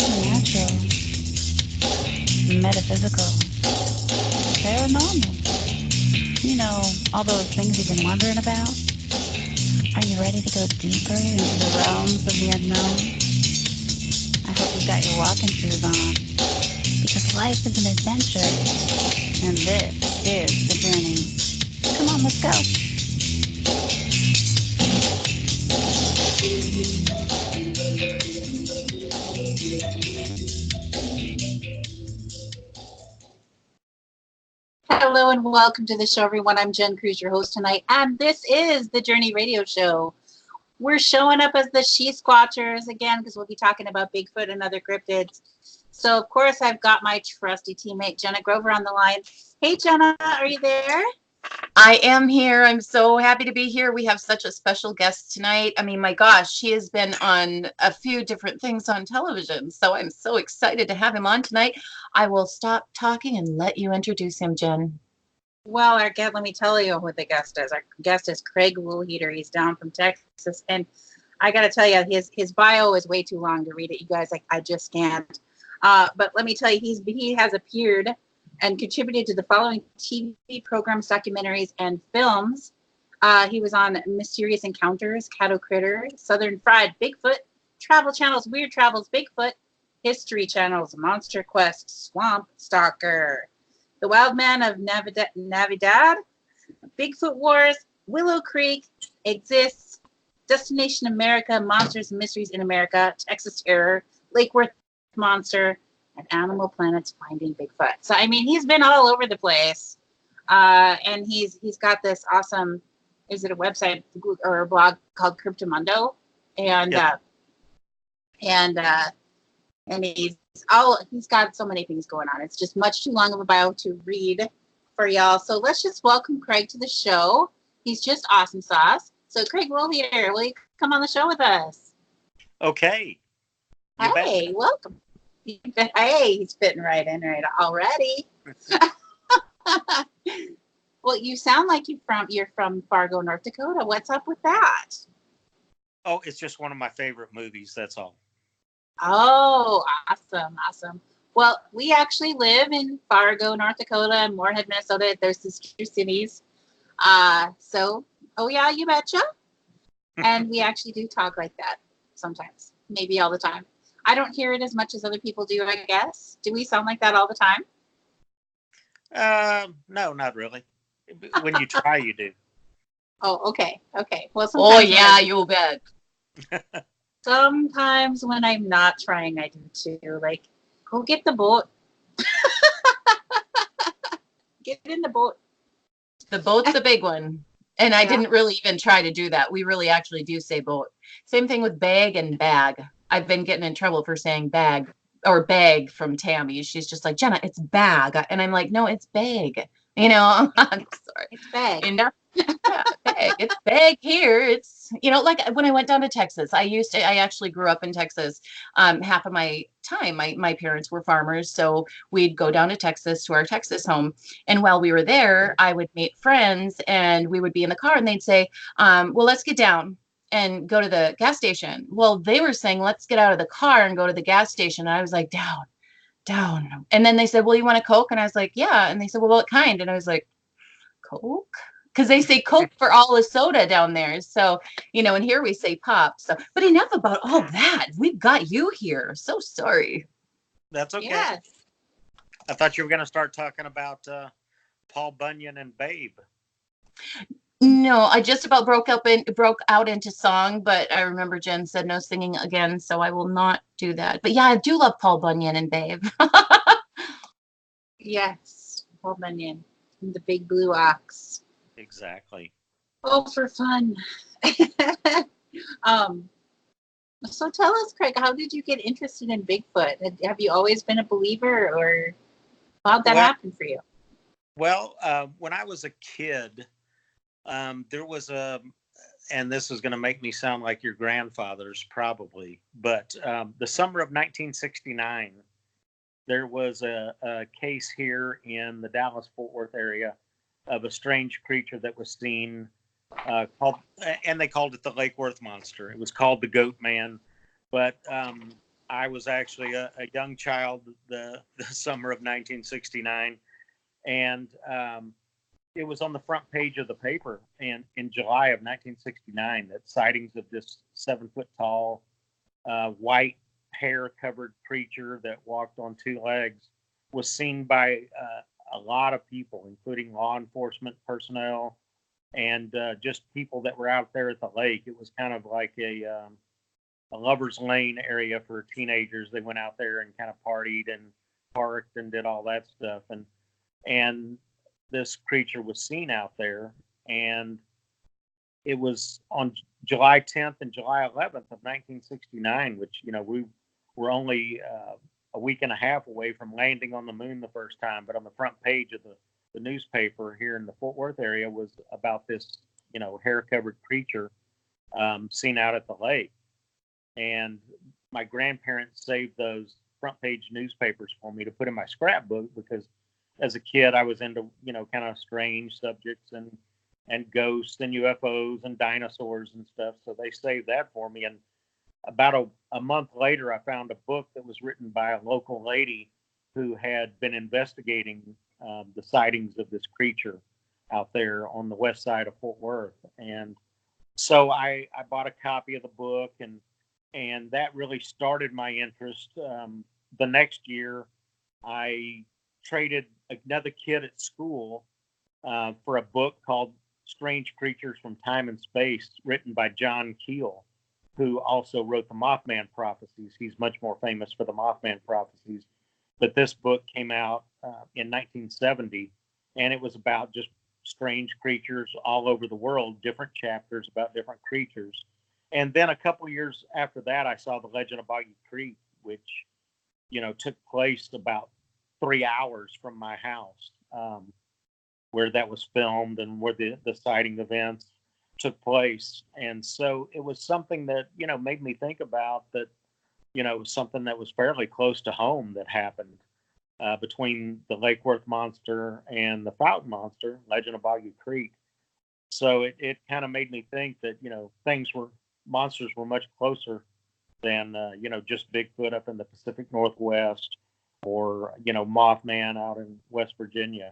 supernatural, metaphysical, paranormal. You know, all those things you've been wondering about? Are you ready to go deeper into the realms of the unknown? I hope you've got your walking shoes on, because life is an adventure, and this is the journey. Come on, let's go. Hello and welcome to the show, everyone. I'm Jen Cruz, your host tonight, and this is the Journey Radio Show. We're showing up as the She-Squatchers again because we'll be talking about Bigfoot and other cryptids. So, of course, I've got my trusty teammate, Jena Grover, on the line. Hey, Jena, are you there? I am here. I'm so happy to be here. We have such a special guest tonight. I mean, my gosh, she has been on a few different things on television. So I'm so excited to have him on tonight. I will stop talking and let you introduce him, Jen. Well, our guest, let me tell you what the guest is. Our guest is Craig Woolheater. He's down from Texas. And I got to tell you, his bio is way too long to read it. You guys, I just can't. But let me tell you, he has appeared and contributed to the following TV programs, documentaries, and films. He was on Mysterious Encounters, Cattle Critter, Southern Fried, Bigfoot, Travel Channels, Weird Travels, Bigfoot, History Channels, Monster Quest, Swamp Stalker, The Wild Man of Navidad, Bigfoot Wars, Willow Creek, Exists, Destination America, Monsters and Mysteries in America, Texas Terror, Lake Worth Monster, and Animal Planet's Finding Bigfoot. So, I mean, he's been all over the place. And he's got this awesome, is it a website or a blog called Cryptomundo? And, Yep. and he's got so many things going on. It's just much too long of a bio to read for y'all. So let's just welcome Craig to the show. He's just awesome sauce. So Craig Woolheater, will you come on the show with us? Okay. You Hey, bet. welcome. Hey, he's fitting right in right already. Well, you sound like you're from Fargo, North Dakota. What's up with that? Oh, it's just one of my favorite movies. That's all. Oh, awesome. Well, we actually live in Fargo, North Dakota, and Moorhead, Minnesota. They're sister cities. Oh yeah, you betcha. And we actually do talk like that sometimes, maybe all the time. I don't hear it as much as other people do, I guess. Do we sound like that all the time? No, not really. When you try, you do. Oh, okay. Well, Oh, sometimes yeah, you bet. sometimes when I'm not trying, I do too. Like, go get the boat. Get in the boat. The boat's the big one. And I Yeah. didn't really even try to do that. We really actually do say boat. Same thing with bag and bag. I've been getting in trouble for saying bag or bag from Tammy. She's just like, Jena, it's bag. And I'm like, no, it's bag. You know, I'm sorry. It's bag. And yeah, bag. It's bag here. It's, like when I went down to Texas, I actually grew up in Texas. Half of my time, my parents were farmers. So we'd go down to Texas to our Texas home. And while we were there, I would meet friends and we would be in the car and they'd say, well, let's get down and go to the gas station. Well, they were saying, let's get out of the car and go to the gas station. And I was like, down. And then they said, well, you want a Coke? And I was like, yeah. And they said, well, what kind? And I was like, Coke? Because they say Coke for all the soda down there. So, and here we say pop. So, but enough about all that. We've got you here. So sorry. That's okay. Yes. I thought you were going to start talking about Paul Bunyan and Babe. No, I just about broke out into song, but I remember Jen said no singing again, so I will not do that. But yeah, I do love Paul Bunyan and Babe. Yes. Paul Bunyan. The big blue ox. Exactly. Oh, for fun. So tell us, Craig, how did you get interested in Bigfoot? Have you always been a believer, or how'd that happen for you? Well, when I was a kid, there was and this is going to make me sound like your grandfather's probably, but the summer of 1969, there was a case here in the Dallas-Fort Worth area of a strange creature that was seen and they called it the Lake Worth Monster. It was called the Goat Man. But I was actually a young child the summer of 1969, and it was on the front page of the paper in July of 1969 that sightings of this 7 foot tall, white hair covered creature that walked on two legs was seen by a lot of people, including law enforcement personnel and just people that were out there at the lake. It was kind of like a lover's lane area for teenagers. They went out there and kind of partied and parked and did all that stuff. And this creature was seen out there, and it was on July 10th and July 11th of 1969, which, we were only a week and a half away from landing on the moon the first time. But on the front page of the newspaper here in the Fort Worth area was about this, hair covered creature seen out at the lake. And my grandparents saved those front page newspapers for me to put in my scrapbook, because as a kid I was into, kind of strange subjects and ghosts and UFOs and dinosaurs and stuff. So they saved that for me. And about a month later, I found a book that was written by a local lady who had been investigating the sightings of this creature out there on the west side of Fort Worth. And so I bought a copy of the book, and that really started my interest. The next year, I traded another kid at school for a book called Strange Creatures from Time and Space, written by John Keel, who also wrote the Mothman Prophecies. He's much more famous for the Mothman Prophecies. But this book came out in 1970, and it was about just strange creatures all over the world, different chapters about different creatures. And then a couple of years after that, I saw The Legend of Boggy Creek, which, took place about 3 hours from my house, where that was filmed and where the sighting events took place. And so it was something that, made me think about that, it was something that was fairly close to home that happened between the Lake Worth monster and the Fountain monster, Legend of Boggy Creek. So it kind of made me think that, monsters were much closer than, just Bigfoot up in the Pacific Northwest, or, Mothman out in West Virginia.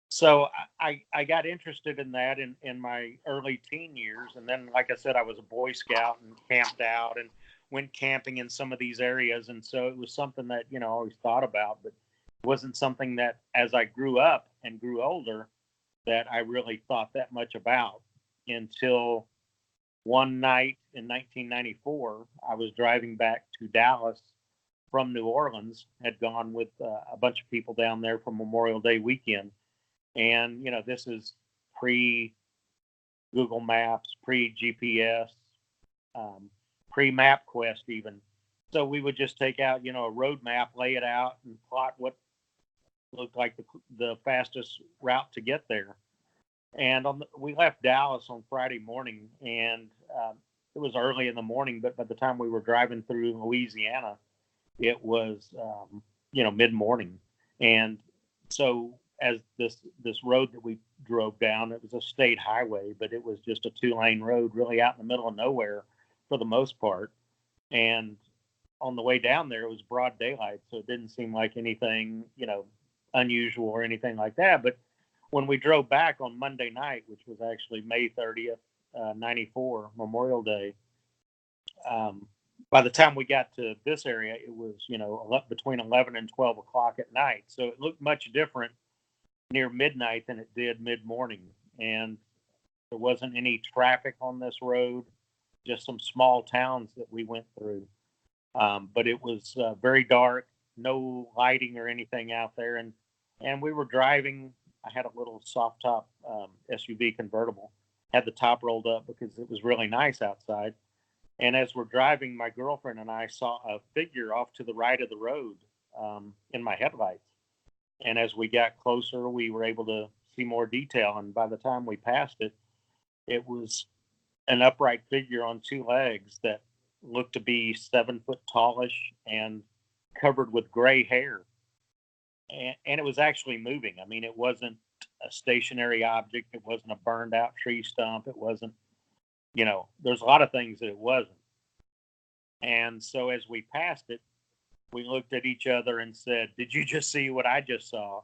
So I got interested in that in my early teen years. And then, like I said, I was a Boy Scout and camped out and went camping in some of these areas. And so it was something that, I always thought about, but it wasn't something that, as I grew up and grew older, that I really thought that much about until one night in 1994. I was driving back to Dallas from New Orleans, had gone with a bunch of people down there for Memorial Day weekend. And, this is pre Google Maps, pre GPS, pre MapQuest even. So we would just take out, a road map, lay it out, and plot what looked like the fastest route to get there. And we left Dallas on Friday morning, and it was early in the morning, but by the time we were driving through Louisiana, it was, mid-morning. And so as this road that we drove down, it was a state highway, but it was just a 2-lane road really out in the middle of nowhere for the most part. And on the way down there, it was broad daylight, so it didn't seem like anything, unusual or anything like that. But when we drove back on Monday night, which was actually May 30th, 94, Memorial Day, by the time we got to this area, it was, between 11 and 12 o'clock at night. So it looked much different near midnight than it did mid-morning. And there wasn't any traffic on this road, just some small towns that we went through. But it was very dark, no lighting or anything out there. And we were driving. I had a little soft top SUV convertible, had the top rolled up because it was really nice outside. And as we're driving, my girlfriend and I saw a figure off to the right of the road in my headlights. And as we got closer, we were able to see more detail. And by the time we passed it, it was an upright figure on two legs that looked to be 7 foot tallish and covered with gray hair. And it was actually moving. I mean, it wasn't a stationary object. It wasn't a burned out tree stump. It wasn't, there's a lot of things that it wasn't. And so as we passed it, we looked at each other and said, "Did you just see what I just saw?"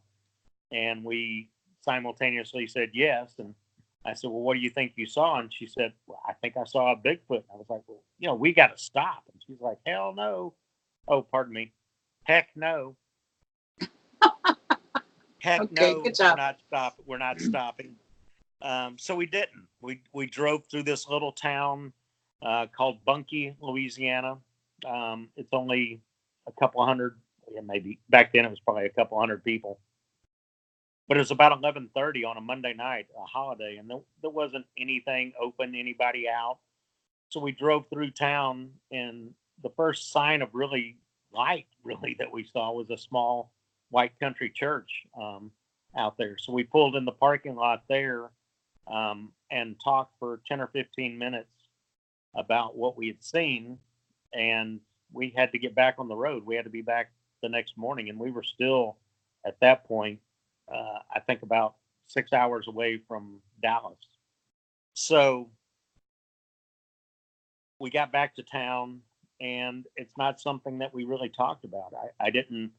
And we simultaneously said yes. And I said, "Well, what do you think you saw?" And she said, "Well, I think I saw a Bigfoot." And I was like, "Well, we got to stop." And she's like, "Hell no." Oh, pardon me. Heck no. Heck Okay, no. good job. We're not stopping. So we didn't. We drove through this little town called Bunkie, Louisiana. It's only a couple hundred, maybe back then it was probably a couple hundred people. But it was about 11:30 on a Monday night, a holiday, and there wasn't anything open, anybody out. So we drove through town, and the first sign of really light, really, that we saw was a small white country church out there. So we pulled in the parking lot there and talked for 10 or 15 minutes about what we had seen. And we had to get back on the road. We had to be back the next morning. And we were still, at that point, I think about 6 hours away from Dallas. So we got back to town, and it's not something that we really talked about. I didn't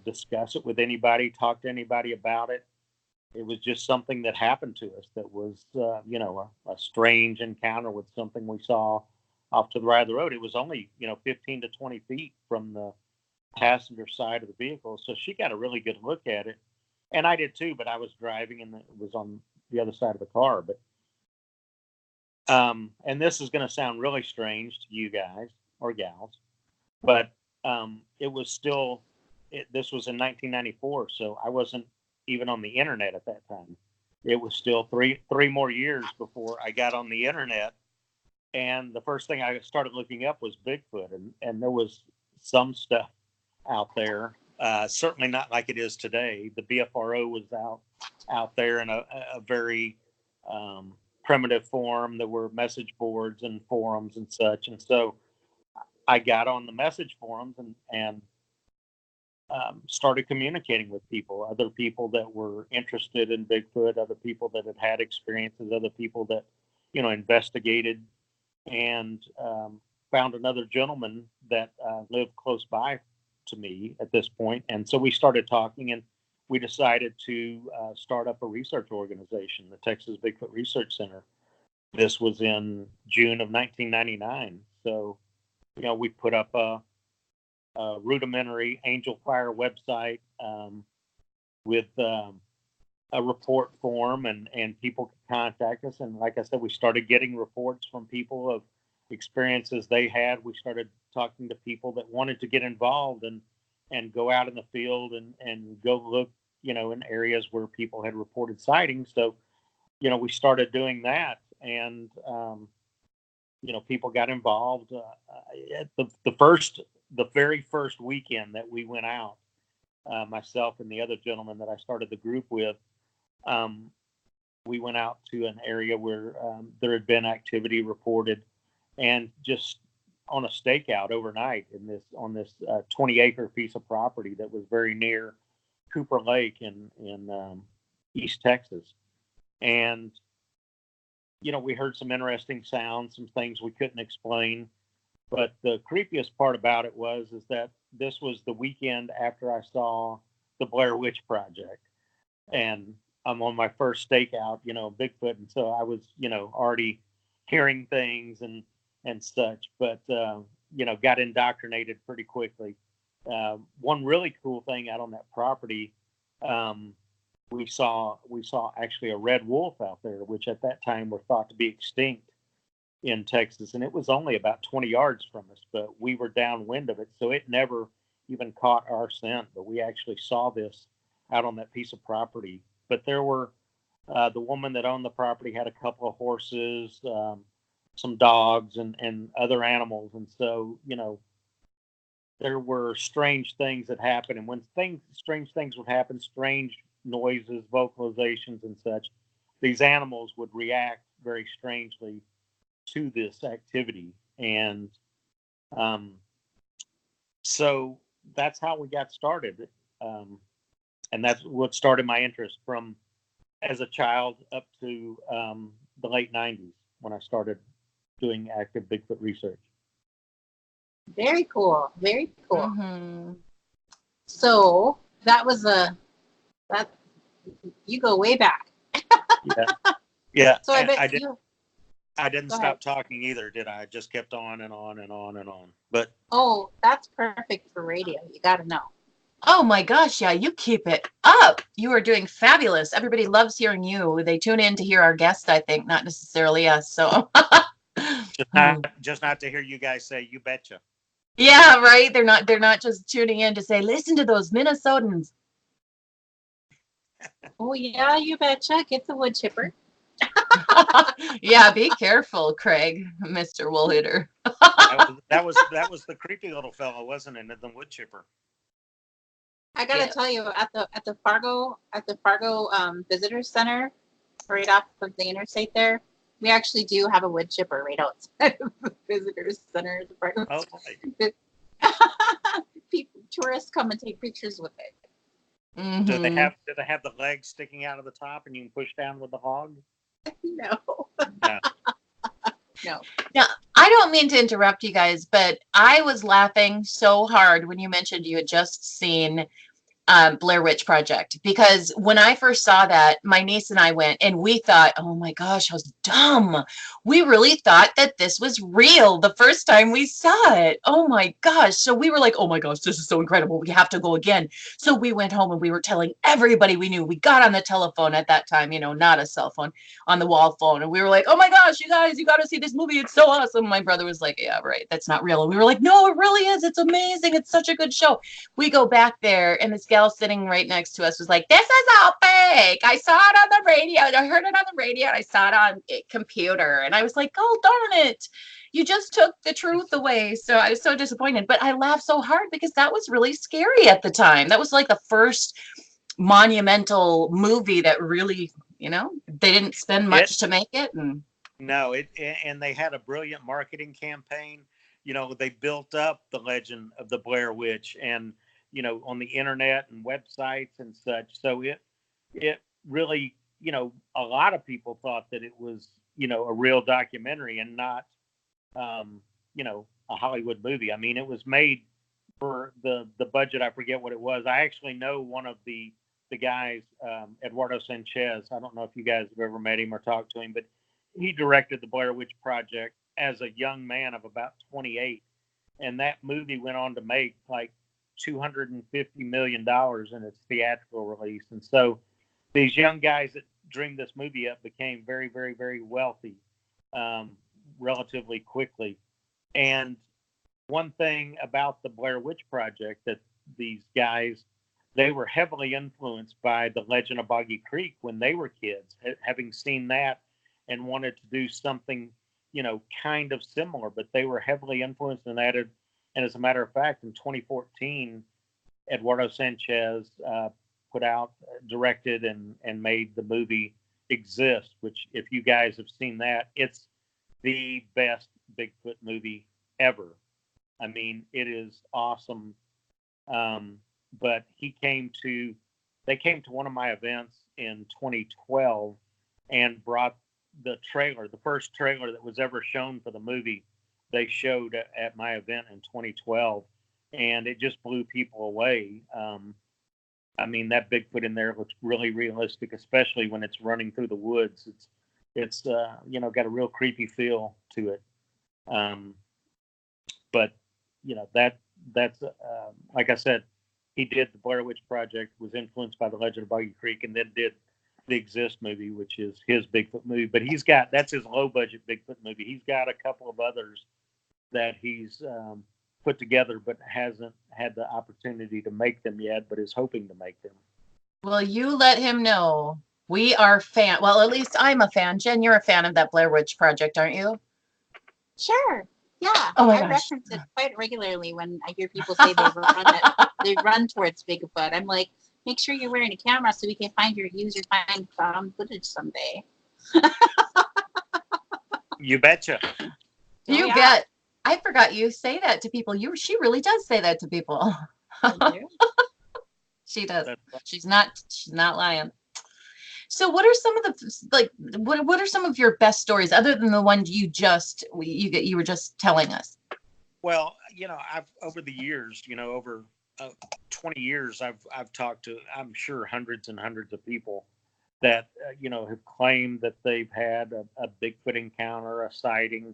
discuss it with anybody, talk to anybody about it. It was just something that happened to us that was, a strange encounter with something we saw off to the right of the road. It was only, 15 to 20 feet from the passenger side of the vehicle. So she got a really good look at it. And I did too, but I was driving and it was on the other side of the car. But, and this is going to sound really strange to you guys or gals, but it was still, this was in 1994. So I wasn't even on the internet at that time. It was still three more years before I got on the internet. And the first thing I started looking up was Bigfoot, and there was some stuff out there. Certainly not like it is today. The BFRO was out there in a very primitive form. There were message boards and forums and such. And so I got on the message forums and started communicating with people, other people that were interested in Bigfoot, other people that had had experiences, other people that, investigated, and found another gentleman that lived close by to me at this point. And so we started talking, and we decided to start up a research organization, the Texas Bigfoot Research Center. This was in June of 1999. So, we put up a rudimentary Angel Fire website with a report form, and people could contact us. And like I said, we started getting reports from people of experiences they had. We started talking to people that wanted to get involved and go out in the field and go look, in areas where people had reported sightings. So, we started doing that, and people got involved. The very first weekend that we went out, myself and the other gentleman that I started the group with, we went out to an area where there had been activity reported, and just on a stakeout overnight on this 20-acre piece of property that was very near Cooper Lake in East Texas. And we heard some interesting sounds, some things we couldn't explain. But the creepiest part about it is that this was the weekend after I saw the Blair Witch Project, and I'm on my first stakeout, Bigfoot, and so I was, already hearing things and such, but got indoctrinated pretty quickly. One really cool thing out on that property, we saw actually a red wolf out there, which at that time were thought to be extinct in Texas, and it was only about 20 yards from us, but we were downwind of it, so it never even caught our scent. But we actually saw this out on that piece of property. But there were the woman that owned the property had a couple of horses, some dogs, and other animals, and so there were strange things that happened. And when strange things would happen, strange noises, vocalizations, and such, these animals would react very strangely to this activity. And so that's how we got started. And that's what started my interest from as a child up to the late 90s when I started doing active Bigfoot research. Very cool. Very cool. Mm-hmm. So that was that you go way back. Yeah. Yeah. So I And bet I did. you I didn't go stop ahead. talking either, did I? I just kept on and on and on and on. But Oh, that's perfect for radio. You got to know. Oh my gosh, yeah, you keep it up. You are doing fabulous. Everybody loves hearing you. They tune in to hear our guest, I think, not necessarily us. So just not to hear you guys say "you betcha." yeah, right. They're not just tuning in to say, listen to those Minnesotans. Oh yeah, you betcha. Get the wood chipper. Yeah, be careful, Craig, Mr. Woolheater. That was the creepy little fellow, wasn't it? The wood chipper. I gotta Yeah. tell you, at the Fargo Visitor Center, right off of the interstate there, we actually do have a wood chipper right outside of the Visitor Center. The Fargo. Oh, People, tourists come and take pictures with it. do they Mm-hmm. have the legs sticking out of the top and you can push down with the hog? No, No. no. Now, I don't mean to interrupt you guys, but I was laughing so hard when you mentioned you had just seen Blair Witch Project, because when I first saw that, my niece and I went and we thought, oh my gosh, how dumb. We really thought that this was real the first time we saw it. Oh my gosh. So we were like, oh my gosh, this is so incredible. We have to go again. So we went home and we were telling everybody we knew. We got on the telephone at that time, not a cell phone, on the wall phone. And we were like, oh my gosh, you guys, you got to see this movie. It's so awesome. My brother was like, yeah, right. That's not real. And we were like, no, it really is. It's amazing. It's such a good show. We go back there and this gal sitting right next to us was like, this is all fake. I saw it on the radio. I heard it on the radio and I saw it on a computer. And I was like, oh, darn it. You just took the truth away. So I was so disappointed. But I laughed so hard because that was really scary at the time. That was like the first monumental movie that really, they didn't spend It much to make it. And no, and they had a brilliant marketing campaign. They built up the legend of the Blair Witch and on the internet and websites and such. So it really, a lot of people thought that it was, a real documentary and not a Hollywood movie. I mean, it was made for the budget. I forget what it was. I actually know one of the guys, Eduardo Sanchez. I don't know if you guys have ever met him or talked to him, but he directed the Blair Witch Project as a young man of about 28. And that movie went on to make like $250 million in its theatrical release. And so these young guys that dreamed this movie up became very, very, very wealthy relatively quickly. And one thing about the Blair Witch Project that these guys, they were heavily influenced by the Legend of Boggy Creek when they were kids, having seen that and wanted to do something, kind of similar, but they were heavily influenced in that. And as a matter of fact, in 2014, Eduardo Sanchez put out, directed, and made the movie Exist, which if you guys have seen that, it's the best Bigfoot movie ever. I mean, it is awesome. But they came to one of my events in 2012 and brought the first trailer that was ever shown for the movie. They showed at my event in 2012, and it just blew people away. I mean, that Bigfoot in there looks really realistic, especially when it's running through the woods. It's got a real creepy feel to it. But that's like I said, he did the Blair Witch Project, was influenced by the Legend of Boggy Creek, and then did the Exist movie, which is his Bigfoot movie. But that's his low budget Bigfoot movie. He's got a couple of others that he's put together, but hasn't had the opportunity to make them yet, but is hoping to make them. well, you let him know. We are fan. Well, at least I'm a fan. Jen, you're a fan of that Blair Witch Project, aren't you? Sure. Yeah. Oh my I gosh. reference it quite regularly when I hear people say they run towards Bigfoot. I'm like, make sure you're wearing a camera so we can use your found footage someday. You betcha. You yeah. bet. I forgot you say that to people. She really does say that to people. She does. She's not lying. So what are some of the what are some of your best stories other than the one you were just telling us? Well, I've over the years, over 20 years, I've talked to, I'm sure, hundreds and hundreds of people that have claimed that they've had a Bigfoot encounter, a sighting,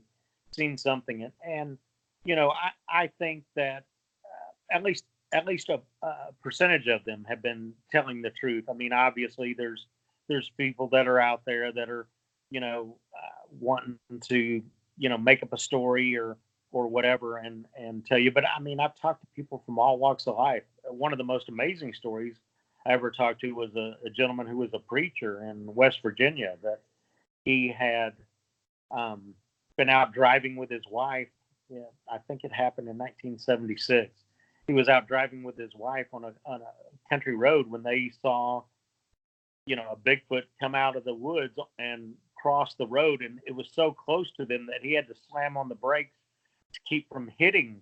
seen something, and I think that at least a percentage of them have been telling the truth. I mean, obviously, there's people that are out there that are wanting to make up a story or whatever and tell you. But I mean, I've talked to people from all walks of life. One of the most amazing stories I ever talked to was a gentleman who was a preacher in West Virginia, that he had been out driving with his wife. Yeah, I think it happened in 1976. He was out driving with his wife on a country road when they saw a Bigfoot come out of the woods and cross the road, and it was so close to them that he had to slam on the brakes to keep from hitting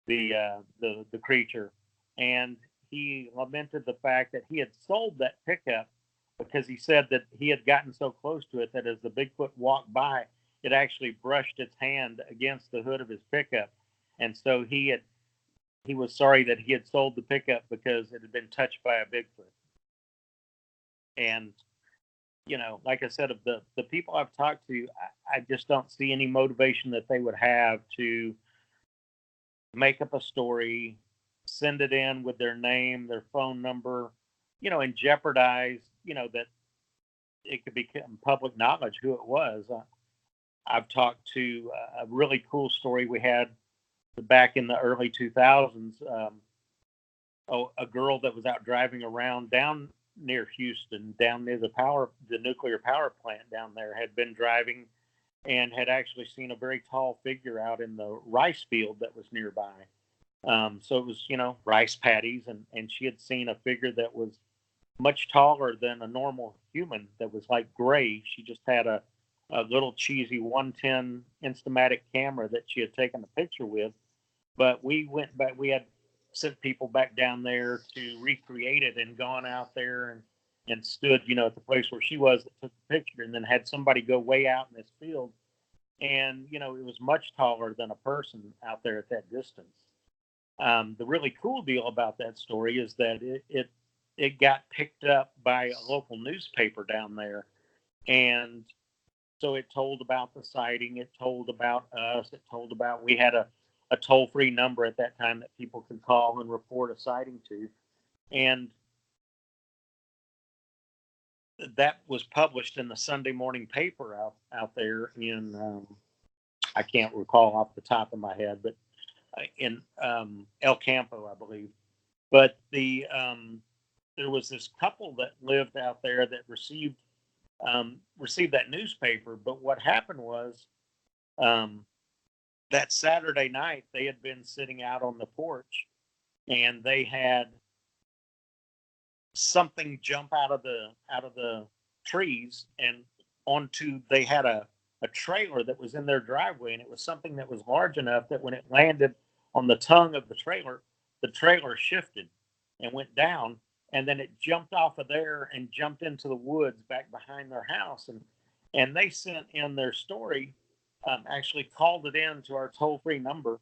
the creature. And he lamented the fact that he had sold that pickup because he said that he had gotten so close to it that as the Bigfoot walked by, it actually brushed its hand against the hood of his pickup. And so he was sorry that he had sold the pickup because it had been touched by a Bigfoot. And like I said, of the people I've talked to, I just don't see any motivation that they would have to make up a story, send it in with their name, their phone number, and jeopardize, that it could become public knowledge who it was. I've talked to a really cool story we had back in the early 2000s. A girl that was out driving around down near Houston, down near the nuclear power plant down there, had been driving and had actually seen a very tall figure out in the rice field that was nearby. So it was, rice paddies, and she had seen a figure that was much taller than a normal human, that was like gray. She just had a little cheesy 110 Instamatic camera that she had taken a picture with. But we went back, we had sent people back down there to recreate it, and gone out there and stood, at the place where she was, that took the picture, and then had somebody go way out in this field. And, it was much taller than a person out there at that distance. The really cool deal about that story is that it got picked up by a local newspaper down there. And so it told about the sighting, it told about us, it told about, we had a toll-free number at that time that people could call and report a sighting to. And that was published in the Sunday morning paper out there in, I can't recall off the top of my head, but in El Campo, I believe. But there was this couple that lived out there that received that newspaper. But what happened was, that Saturday night, they had been sitting out on the porch, and they had something jump out of the trees and onto, they had a trailer that was in their driveway, and it was something that was large enough that when it landed on the tongue of the trailer shifted and went down, and then it jumped off of there and jumped into the woods back behind their house. And they sent in their story, actually called it in to our toll-free number,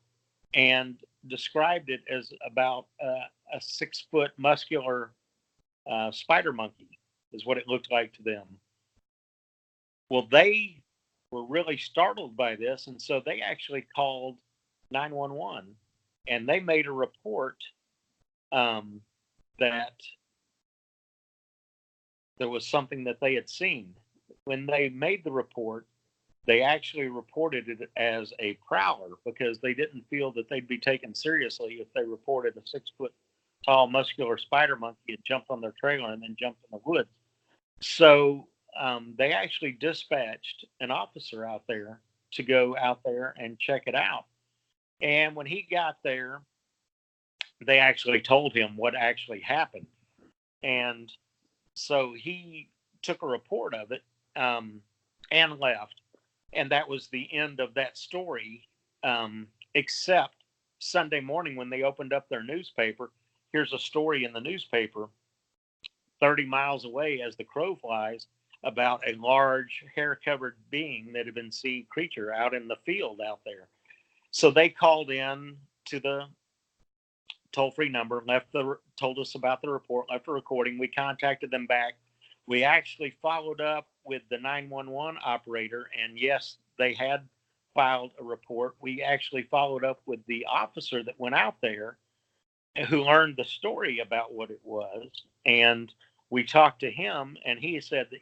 and described it as about a 6-foot muscular spider monkey, is what it looked like to them. Well, they were really startled by this, and so they actually called 911, and they made a report that there was something that they had seen. When they made the report, they actually reported it as a prowler, because they didn't feel that they'd be taken seriously if they reported a 6-foot tall muscular spider monkey had jumped on their trailer and then jumped in the woods. So they actually dispatched an officer out there to go out there and check it out. And when he got there, they actually told him what actually happened. And so he took a report of it and left. And that was the end of that story, except Sunday morning when they opened up their newspaper. Here's a story in the newspaper 30 miles away as the crow flies about a large hair-covered being that had been seen creature out in the field out there. So they called in to the toll-free number, told us about the report, left a recording. We contacted them back. We actually followed up with the 911 operator, and yes, they had filed a report. We actually followed up with the officer that went out there who learned the story about what it was. And we talked to him, and he said that,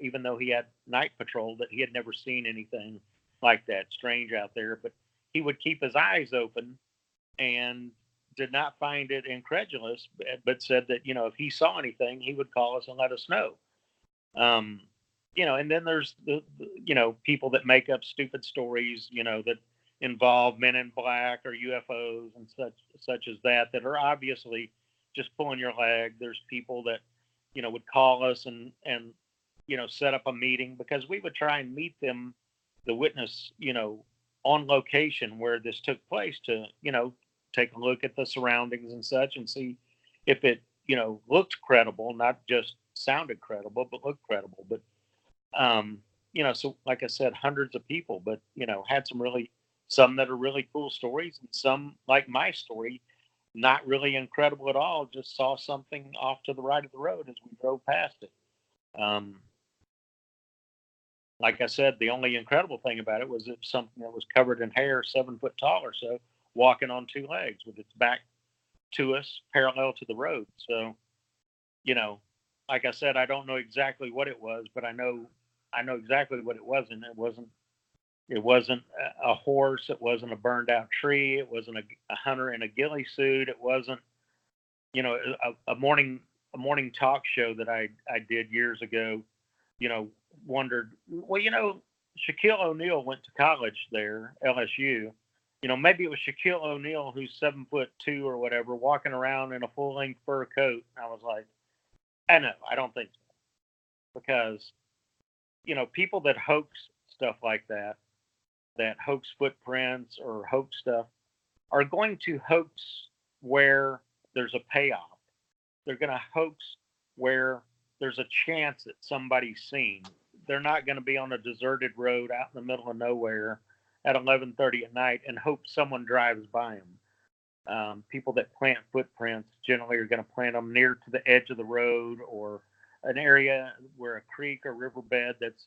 even though he had night patrol, that he had never seen anything like that strange out there, but he would keep his eyes open and did not find it incredulous, but said that, if he saw anything, he would call us and let us know. And then there's the people that make up stupid stories, that involve men in black or UFOs and such as that are obviously just pulling your leg. There's people that, would call us and set up a meeting, because we would try and meet them, the witness, on location where this took place, to, take a look at the surroundings and such, and see if it, looked credible, not just sounded credible, but looked credible. But, so like I said, hundreds of people, but, had some that are really cool stories, and some, like my story, not really incredible at all. Just saw something off to the right of the road as we drove past it. Like I said, the only incredible thing about it was it was something that was covered in hair, 7 foot tall or so, walking on two legs with its back to us, parallel to the road. So, like I said, I don't know exactly what it was, but I know exactly what it was, and it wasn't a horse. It wasn't a burned out tree. It wasn't a hunter in a ghillie suit. It wasn't, a morning talk show that I did years ago, wondered, well, Shaquille O'Neal went to college there, LSU. Maybe it was Shaquille O'Neal, who's 7'2" or whatever, walking around in a full length fur coat. And I was like, I don't think so. Because, people that hoax stuff like that hoax footprints or hoax stuff, are going to hoax where there's a payoff. They're going to hoax where there's a chance that somebody's seen. They're not going to be on a deserted road out in the middle of nowhere at 11:30 at night and hope someone drives by them. People that plant footprints generally are going to plant them near to the edge of the road, or an area where a creek or riverbed that's,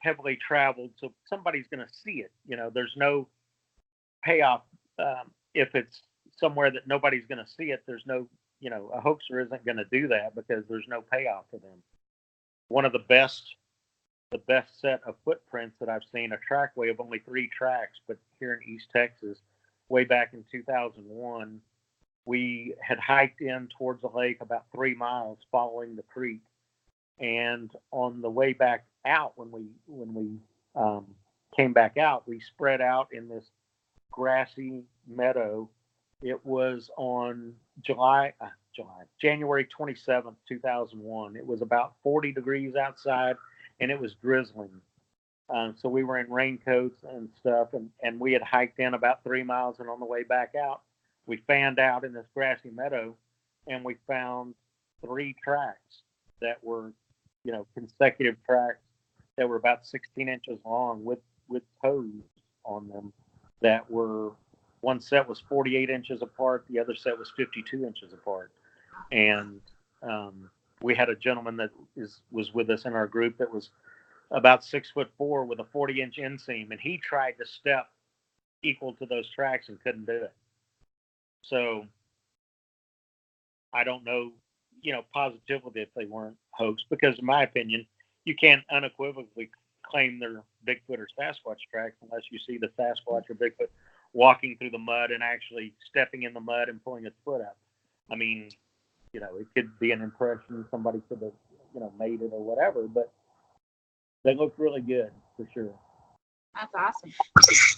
heavily traveled, so somebody's going to see it. There's no payoff. If it's somewhere that nobody's going to see it, there's no, a hoaxer isn't going to do that, because there's no payoff for them. One of the best set of footprints that I've seen, a trackway of only 3 tracks, but here in East Texas, way back in 2001, we had hiked in towards the lake about 3 miles following the creek. And on the way back out, when we came back out, we spread out in this grassy meadow. It was on January 27th, 2001. It was about 40 degrees outside, and it was drizzling. So we were in raincoats and stuff, and we had hiked in about 3 miles, and on the way back out, we fanned out in this grassy meadow, and we found 3 tracks that were, consecutive tracks that were about 16 inches long with toes on them, that were, one set was 48 inches apart, the other set was 52 inches apart. And we had a gentleman that was with us in our group that was about 6'4" with a 40-inch inseam, and he tried to step equal to those tracks and couldn't do it. So I don't know, positively if they weren't hoax, because in my opinion, you can't unequivocally claim they're Bigfoot or Sasquatch tracks unless you see the Sasquatch or Bigfoot walking through the mud and actually stepping in the mud and pulling its foot up. I mean, it could be an impression, somebody could have, made it or whatever, but they look really good for sure. That's awesome.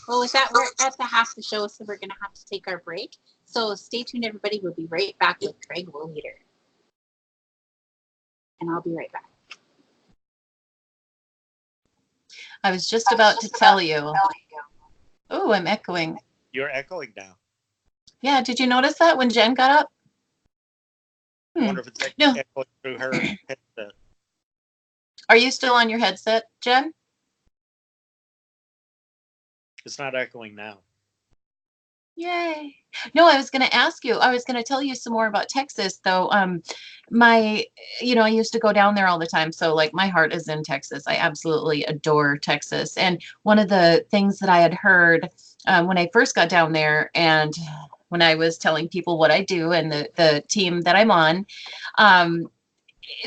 Well, with that, we're at the half of the show, so we're going to have to take our break. So stay tuned, everybody. We'll be right back with Craig Woolheater. And I'll be right back. I was just about to tell you. Oh, I'm echoing. You're echoing now. Yeah, did you notice that when Jen got up? I wonder if it's echoing through her headset. Are you still on your headset, Jen? It's not echoing now. Yay. No, I was going to ask you, I was going to tell you some more about Texas though. My, I used to go down there all the time. So like my heart is in Texas. I absolutely adore Texas. And one of the things that I had heard when I first got down there and when I was telling people what I do and the team that I'm on,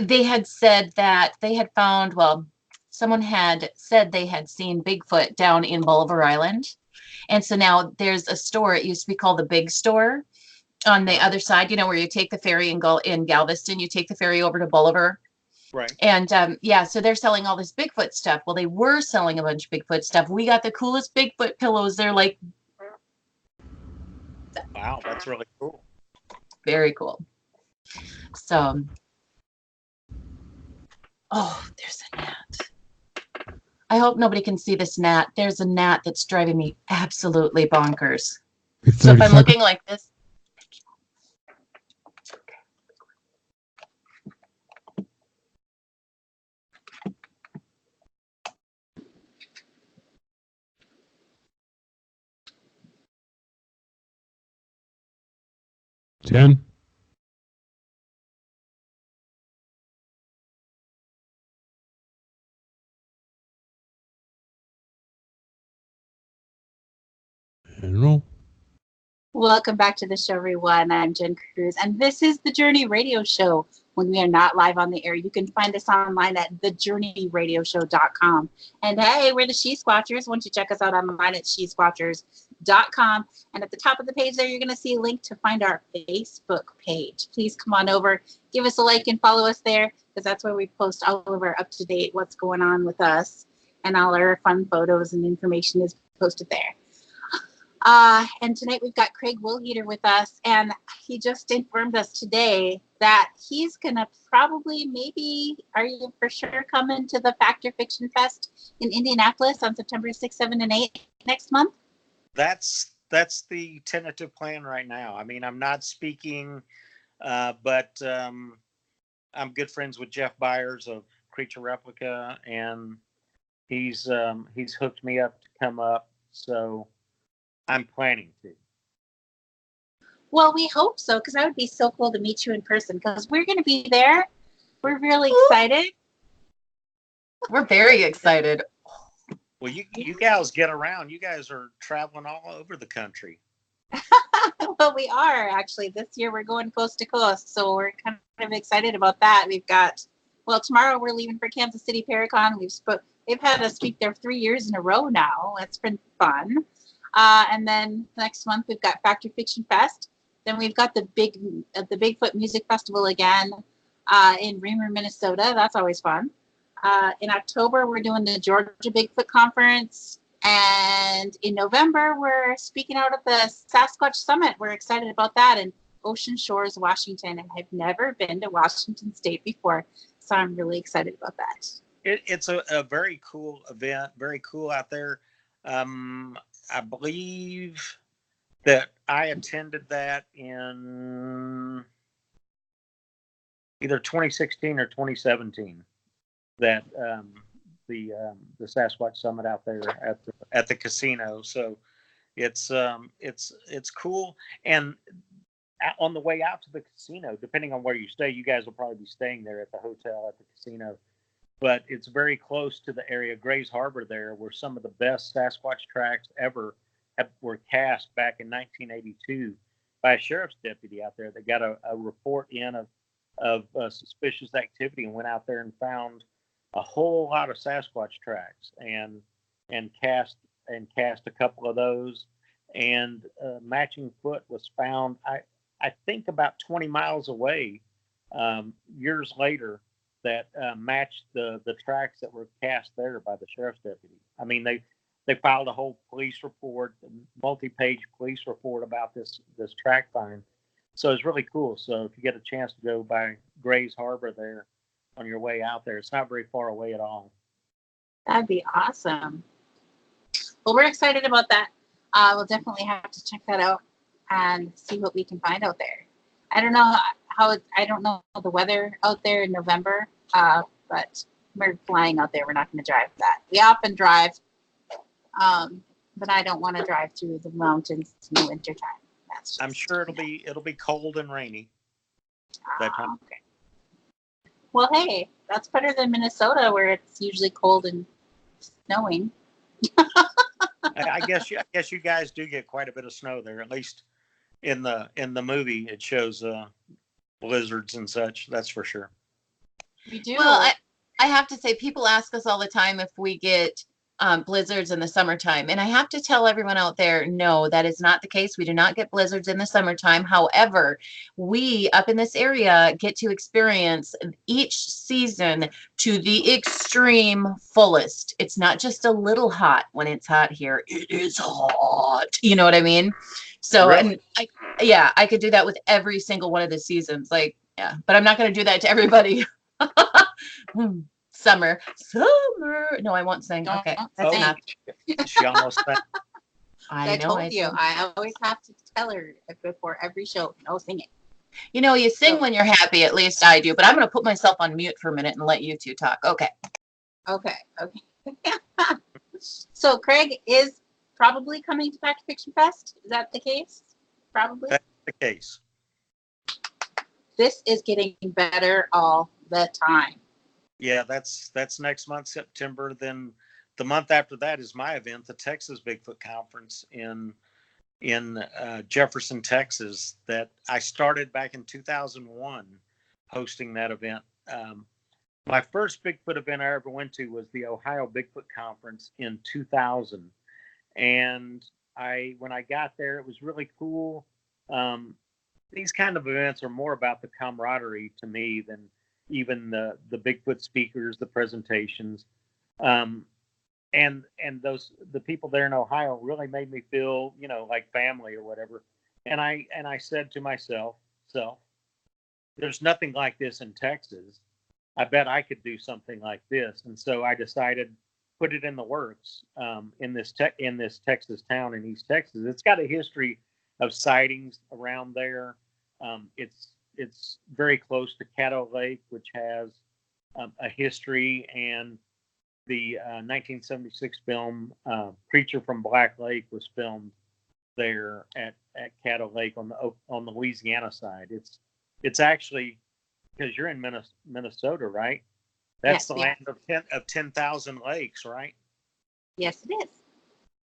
they had said that they had found, well, someone had said they had seen Bigfoot down in Bolivar Island. And so now there's a store. It used to be called the Big Store on the other side, where you take the ferry in Galveston, you take the ferry over to Bolivar. Right. And yeah, so they're selling all this Bigfoot stuff. Well, they were selling a bunch of Bigfoot stuff. We got the coolest Bigfoot pillows. They're like, wow, that's really cool. Very cool. So, oh, there's a gnat. I hope nobody can see this gnat. There's a gnat that's driving me absolutely bonkers. So if I'm looking like this. 10. And roll. Welcome back to the show, everyone. I'm Jen Cruz, and this is the Journey Radio Show. When we are not live on the air, you can find us online at thejourneyradioshow.com. And hey, we're the She-Squatchers. Why don't you check us out online at SheSquatchers.com. And at the top of the page there, you're going to see a link to find our Facebook page. Please come on over, give us a like, and follow us there, because that's where we post all of our up-to-date what's going on with us, and all our fun photos and information is posted there. And tonight we've got Craig Woolheater with us, and he just informed us today that he's gonna maybe, are you for sure coming to the Factor Fiction Fest in Indianapolis on September 6, 7, and 8 next month? That's the tentative plan right now. I mean, I'm not speaking, but I'm good friends with Jeff Byers of Creature Replica, and he's hooked me up to come up. So I'm planning to. Well, we hope so, because that would be so cool to meet you in person, because we're going to be there. We're really excited. We're very excited. Well, you gals get around. You guys are traveling all over the country. Well, we are actually. This year we're going coast to coast, so we're kind of excited about that. We've got, tomorrow we're leaving for Kansas City Paracon. They've had us speak there 3 years in a row now. It's been fun. And then next month we've got Factor Fiction Fest. Then we've got the Bigfoot Music Festival again in Reamer, Minnesota. That's always fun. In October we're doing the Georgia Bigfoot Conference, and in November we're speaking out at the Sasquatch Summit. We're excited about that in Ocean Shores, Washington, and I've never been to Washington State before, so I'm really excited about that. It's a very cool event. Very cool out there. I believe that I attended that in either 2016 or 2017. That the Sasquatch Summit out there at the casino. So it's cool. And on the way out to the casino, depending on where you stay, you guys will probably be staying there at the hotel at the casino. But it's very close to the area, Grays Harbor there, where some of the best Sasquatch tracks ever were cast back in 1982 by a sheriff's deputy out there that got a report in of suspicious activity and went out there and found a whole lot of Sasquatch tracks and cast a couple of those, and matching foot was found. I think about 20 miles away years later that matched the tracks that were cast there by the sheriff's deputy. I mean, they filed a whole police report, multi-page police report about this track find. So it's really cool. So if you get a chance to go by Grays Harbor there on your way out there, it's not very far away at all. That'd be awesome. Well, we're excited about that. We'll definitely have to check that out and see what we can find out there. I don't know I don't know the weather out there in November, but we're flying out there. We're not going to drive that. We often drive but I don't want to drive through the mountains in the wintertime. That's just, I'm sure it'll be cold and rainy that time. okay. Well, hey, that's better than Minnesota, where it's usually cold and snowing. I guess you guys do get quite a bit of snow there. At least in the movie, it shows blizzards and such. That's for sure. We do. Well, I have to say, people ask us all the time if we get blizzards in the summertime. And I have to tell everyone out there, no, that is not the case. We do not get blizzards in the summertime. However, we up in this area get to experience each season to the extreme fullest. It's not just a little hot when it's hot here. It is hot. You know what I mean? So, Really? and I could do that with every single one of the seasons. Like, yeah, but I'm not going to do that to everybody. Summer. No, I won't sing. Okay, that's enough. She almost said, I told you, I always have to tell her before every show, no singing. You know, you sing when you're happy. At least I do. But I'm going to put myself on mute for a minute and let you two talk. Okay. Okay. So Craig is probably coming to Fact Fiction Fest. Is that the case? Probably. that's the case. This is getting better all the time. Yeah, that's next month, September. Then the month after that is my event, the Texas Bigfoot Conference in Jefferson, Texas, that I started back in 2001 hosting that event. My first Bigfoot event I ever went to was the Ohio Bigfoot Conference in 2000. And when I got there, it was really cool. These kind of events are more about the camaraderie to me than even the Bigfoot speakers, the presentations. And the people there in Ohio really made me feel, like family or whatever. And I said to myself, there's nothing like this in Texas. I bet I could do something like this. And so I decided, put it in the works in this Texas town in East Texas. It's got a history of sightings around there. It's very close to Caddo Lake, which has a history, and the 1976 film Creature from Black Lake was filmed there at Caddo Lake on the Louisiana side. It's actually, because you're in Minnesota, right? That's the land of 10,000 lakes, right? Yes, it is.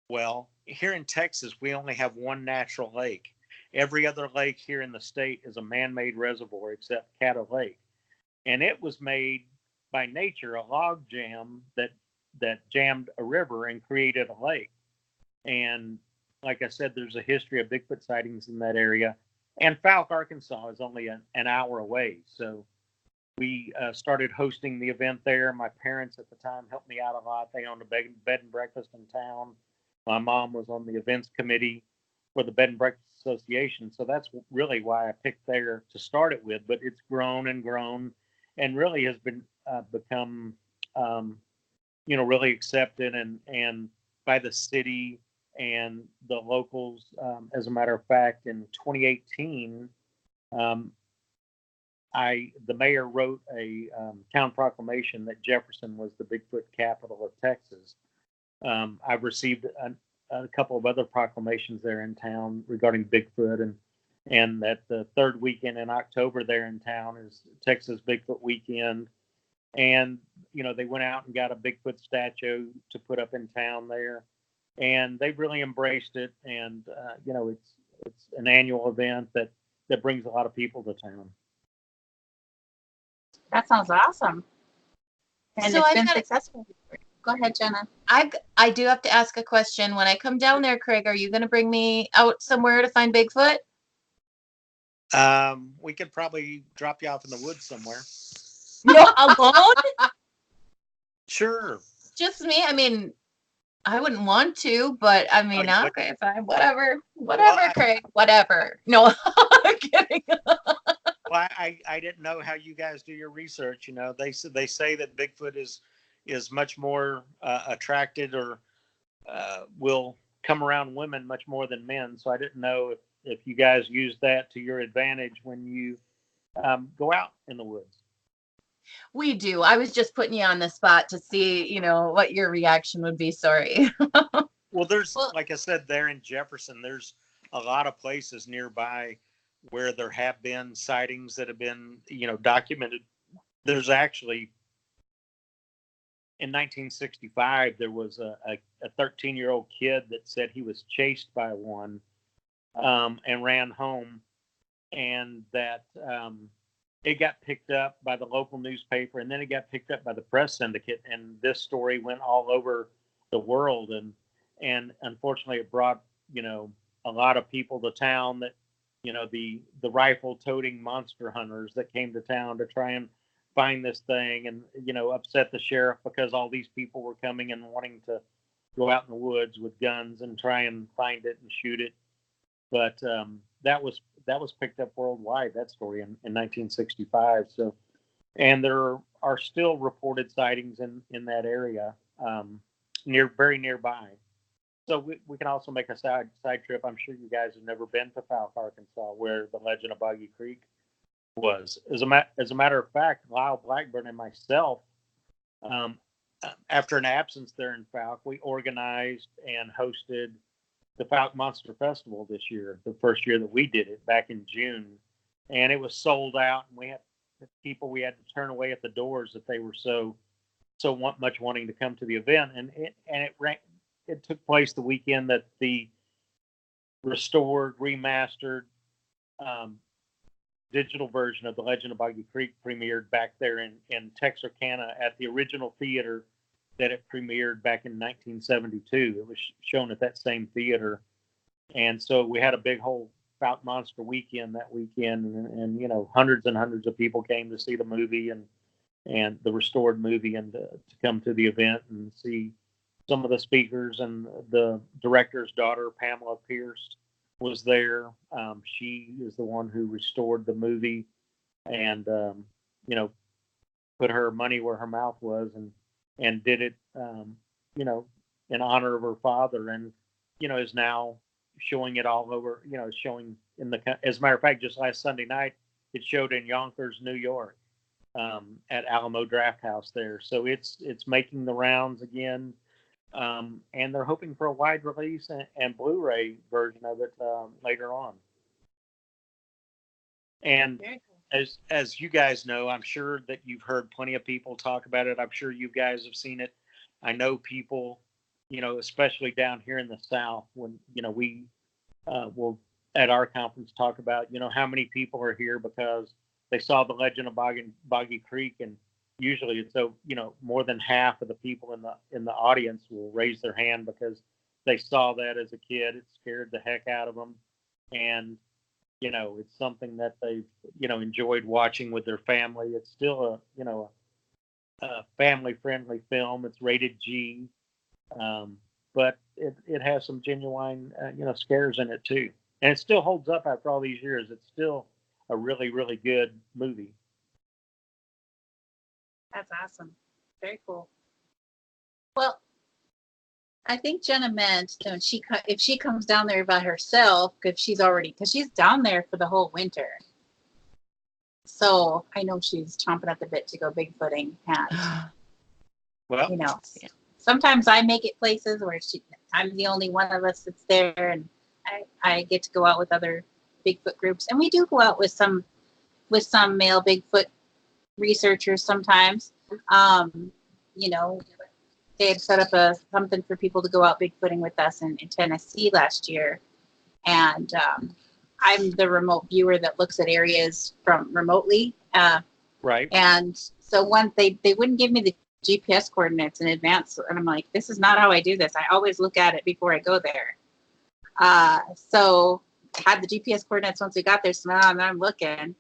Well, here in Texas, we only have one natural lake. Every other lake here in the state is a man-made reservoir except Caddo Lake. And it was made by nature, a log jam that jammed a river and created a lake. And like I said, there's a history of Bigfoot sightings in that area. And Fouke, Arkansas is only an hour away. So we started hosting the event there. My parents at the time helped me out a lot. They owned a bed and breakfast in town. My mom was on the events committee for the Bed and Breakfast Association. So that's really why I picked there to start it with. But it's grown and grown and really has become, really accepted and by the city and the locals. As a matter of fact, in 2018, the mayor wrote a town proclamation that Jefferson was the Bigfoot capital of Texas. I've received a couple of other proclamations there in town regarding Bigfoot, and that the third weekend in October there in town is Texas Bigfoot Weekend. And, they went out and got a Bigfoot statue to put up in town there. And they've really embraced it. And, it's an annual event that brings a lot of people to town. That sounds awesome. And So it's been successful. Go ahead, Jena. I do have to ask a question. When I come down there, Craig, are you going to bring me out somewhere to find Bigfoot? We could probably drop you off in the woods somewhere. No, alone? Sure. Just me? I mean, I wouldn't want to, but I mean, okay, fine, whatever, Craig, whatever. No, I'm kidding. Well, I didn't know how you guys do your research. They say that Bigfoot is much more attracted or will come around women much more than men. So I didn't know if you guys use that to your advantage when you go out in the woods. We do. I was just putting you on the spot to see, what your reaction would be. Sorry. Well, there's, Well- like I said, there in Jefferson, there's a lot of places nearby where there have been sightings that have been, documented. There's actually, in 1965, there was a 13-year-old kid that said he was chased by one, and ran home, and that it got picked up by the local newspaper, and then it got picked up by the press syndicate, and this story went all over the world, and unfortunately it brought a lot of people to town, that the rifle toting monster hunters that came to town to try and find this thing, and upset the sheriff because all these people were coming and wanting to go out in the woods with guns and try and find it and shoot it. But that was picked up worldwide, that story, in 1965. So, and there are still reported sightings in that area, very nearby. So we can also make a side trip. I'm sure you guys have never been to Fouke, Arkansas, where the Legend of Boggy Creek was. As a matter of fact, Lyle Blackburn and myself, after an absence there in Fouke, we organized and hosted the Fouke Monster Festival this year, the first year that we did it back in June, and it was sold out. And we had people we had to turn away at the doors that they were so much wanting to come to the event, and it took place the weekend that the restored, remastered digital version of the Legend of Boggy Creek premiered back there in Texarkana at the original theater that it premiered back in 1972. It was shown at that same theater. And so we had a big whole Fouke Monster weekend that weekend, and hundreds and hundreds of people came to see the movie and the restored movie, and to come to the event and see some of the speakers. And the director's daughter, Pamela Pierce, was there. She is the one who restored the movie, and put her money where her mouth was, and did it in honor of her father, and is now showing it all over, showing as a matter of fact, just last Sunday night it showed in Yonkers, New York, at Alamo Draft House there. So it's making the rounds again. And they're hoping for a wide release and Blu-ray version of it later on. And as you guys know, I'm sure that you've heard plenty of people talk about it. I'm sure you guys have seen it. I know people, especially down here in the South, when we will at our conference talk about how many people are here because they saw the Legend of Boggy Creek, and usually it's more than half of the people in the audience will raise their hand because they saw that as a kid. It scared the heck out of them, and it's something that they've enjoyed watching with their family. It's still a family friendly film. It's rated G, but it has some genuine scares in it too, and it still holds up after all these years. It's still a really, really good movie. That's awesome. Very cool. Well, I think Jena meant if she comes down there by herself, because she's down there for the whole winter. So I know she's chomping at the bit to go bigfooting. And, Well, sometimes I make it places where I'm the only one of us that's there, and I get to go out with other Bigfoot groups, and we do go out with some male Bigfoot researchers sometimes. They had set up something for people to go out bigfooting with us in Tennessee last year, and I'm the remote viewer that looks at areas from remotely. Right. And so they wouldn't give me the GPS coordinates in advance, and I'm like, this is not how I do this. I always look at it before I go there. So I had the GPS coordinates once we got there, so now I'm looking,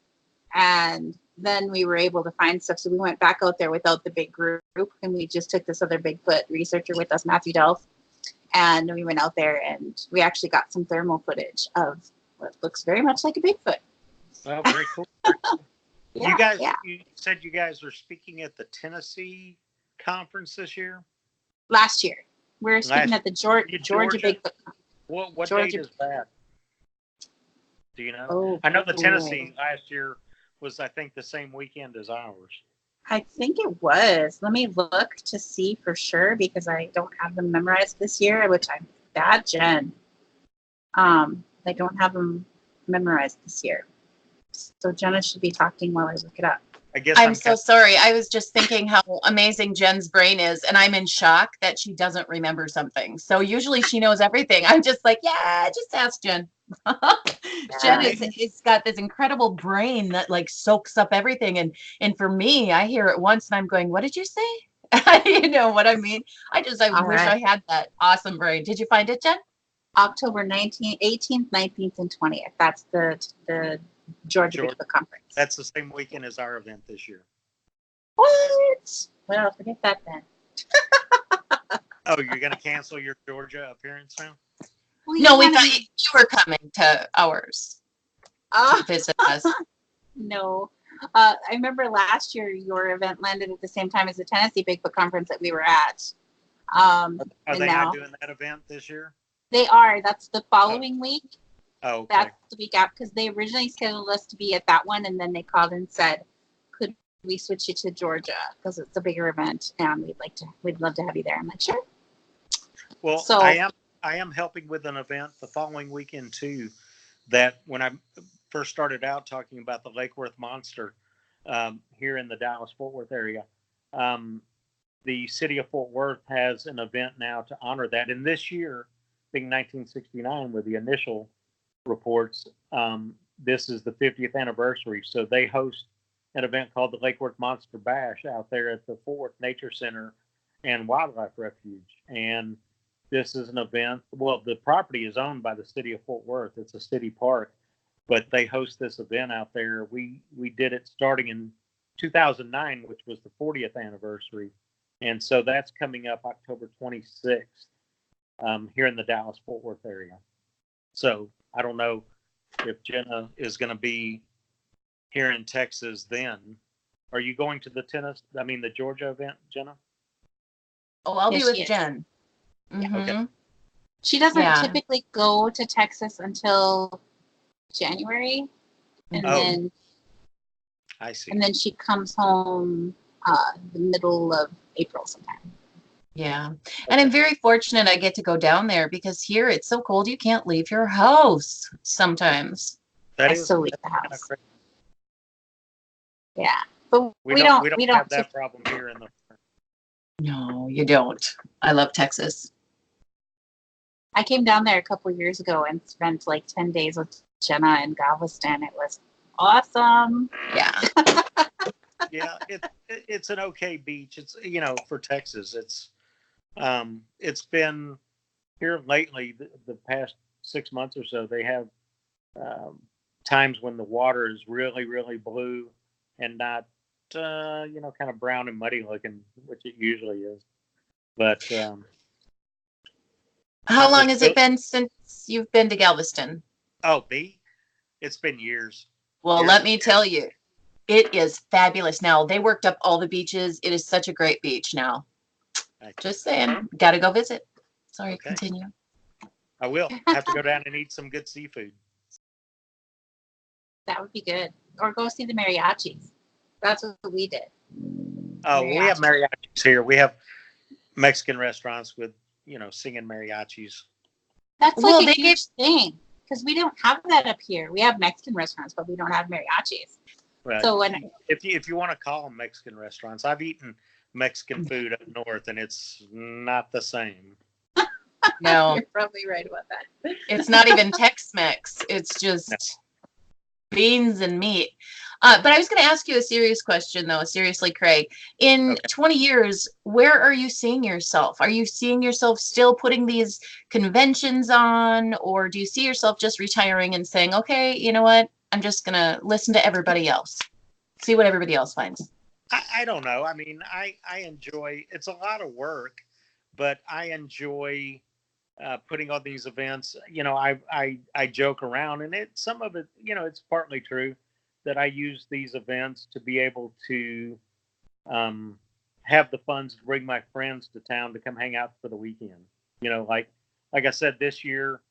and then we were able to find stuff. So we went back out there without the big group, and we just took this other Bigfoot researcher with us, Matthew Delph, and we went out there and we actually got some thermal footage of what looks very much like a Bigfoot. Well, very cool. You said you guys are speaking at the Tennessee conference this year? Last year. We're speaking at the Georgia Bigfoot. What Georgia. date is that? Do you know? Oh, I know the Tennessee last year was, I think, the same weekend as ours. I think it was. Let me look to see for sure, because I don't have them memorized this year, which I'm bad, Jen. They don't have them memorized this year. So Jenna should be talking while I look it up. I guess I'm so sorry. I was just thinking how amazing Jen's brain is, and I'm in shock that she doesn't remember something. So usually she knows everything. I'm just like, yeah, just ask Jen. Jen is got this incredible brain that like soaks up everything, and for me, I hear it once and I'm going, what did you say? You know what I mean? I All wish right. I had that awesome brain. Did you find it, Jen? October 19th, 18th, 19th, and 20th. That's the Georgia Bigfoot Conference. That's the same weekend as our event this year. What? Well, forget that then. Oh, you're going to cancel your Georgia appearance now? Well, No, we wanna thought be- you were coming to ours to visit us. No. I remember last year your event landed at the same time as the Tennessee Bigfoot Conference that we were at. Are And they now not doing that event this year? they are. That's the following week. Oh, okay. That's the week out because they originally scheduled us to be at that one, and then they called and said, "Could we switch it to Georgia because it's a bigger event and we'd love to have you there." I'm like, "Sure." Well, So- I am helping with an event the following weekend too. That when I first started out talking about the Lake Worth Monster here in the Dallas-Fort Worth area, the city of Fort Worth has an event now to honor that. And this year, being 1969, with the initial reports, this is the 50th anniversary. So they host an event called the Lake Worth Monster Bash out there at the Fort Worth Nature Center and Wildlife Refuge. And this is an event. Well, the property is owned by the city of Fort Worth. It's a city park, but they host this event out there. We did it starting in 2009, which was the 40th anniversary. And so that's coming up October 26th here in the Dallas-Fort Worth area. So I don't know if Jena is going to be here in Texas then. Are you going to the Georgia event, Jena? Oh, I'll be Yes, with she is. Jen. Okay. Mhm. She doesn't Yeah. typically go to Texas until January, and Oh. then I see. and then she comes home the middle of April sometime. Yeah. And I'm very fortunate I get to go down there because here it's so cold you can't leave your house sometimes. That I is still leave the kind of house. crazy. Yeah, but We don't have that problem here in the. No, you don't. I love Texas. I came down there a couple years ago and spent like 10 days with Jenna in Galveston. It was awesome. Yeah. Yeah, it's an okay beach. It's for Texas. It's been here lately. The past 6 months or so, they have times when the water is really really blue and not kind of brown and muddy looking, which it usually is. But How long has it been since you've been to Galveston? oh, it's been years. Well, Years. let me tell you, it is fabulous now. They worked up all the beaches. It is such a great beach now. Just saying, got to go visit. Sorry, Okay. continue. I will have to go down and eat some good seafood. That would be good. Or go see the mariachis. That's what we did. Oh, we have mariachis here. We have Mexican restaurants with singing mariachis. That's Well, like a they huge thing because we don't have that up here. We have Mexican restaurants, but we don't have mariachis. Well, So when if you want to call them Mexican restaurants, I've eaten Mexican food up north, and it's not the same. No, you're probably right about that. it's not even Tex-Mex. It's just beans and meat. But I was going to ask you a serious question, though. Seriously, Craig. In 20 years, where are you seeing yourself? Are you seeing yourself still putting these conventions on, or do you see yourself just retiring and saying, okay, you know what? I'm just going to listen to everybody else, see what everybody else finds. I don't know. I mean, I enjoy. It's a lot of work, but I enjoy putting on these events. I joke around, and some of it, it's partly true that I use these events to be able to have the funds to bring my friends to town to come hang out for the weekend. Like I said, this year,